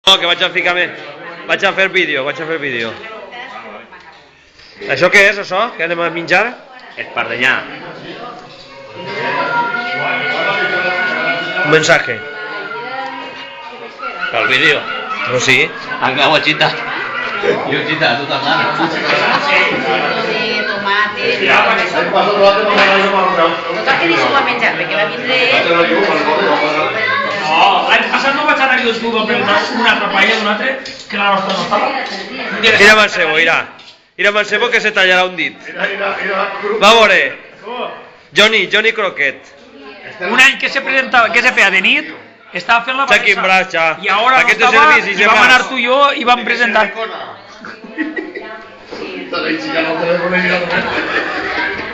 No, que vaig a ficar-me... Vaig a fer vídeo, Això què és, això? Què anem a menjar? Espardenyà. Un mensaje. Pel vídeo. No, sí. Acabo chita. Yo chita, tú también. De tomate. Total que deixo a menjar, perquè va vindre... No, l'any passat no vaig anar-hi dos clubs a preguntar una altra paella d'un altre que la nostra no estava. Mira Mancebo, irà. Mira Mancebo que se tallarà un dit. Va a veure. Johnny Croquet. Un any que se presentava, que se feia de nit, estava fent la Quin braç, ja. I ara no Aquest és estava, servici, i vam anar tu i jo i vam presentar.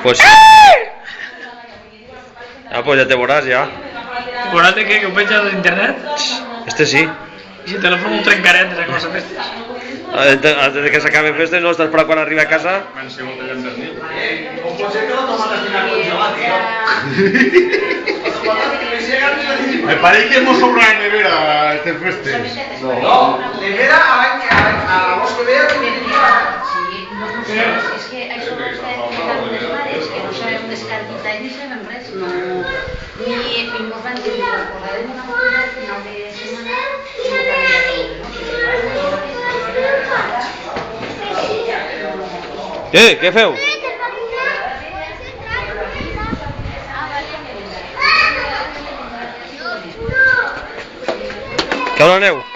Pues... Ah, pues ja te veuràs, ja. Veuràs que ho penges d'internet? Este sí. I si el telèfon un trencaret de cosa festes. Antes de que s'acaben festes, no? Estàs per quan arriba a casa? Me parece que hemos sobrado en nevera este festes. No, nevera a vos que vea que viene És que això ho està explicant les mares, que no sabem descartar i ni sabem res, ni mos van dir que posarem una cosa al final de setmana i no canvia. Què feu? Que on aneu?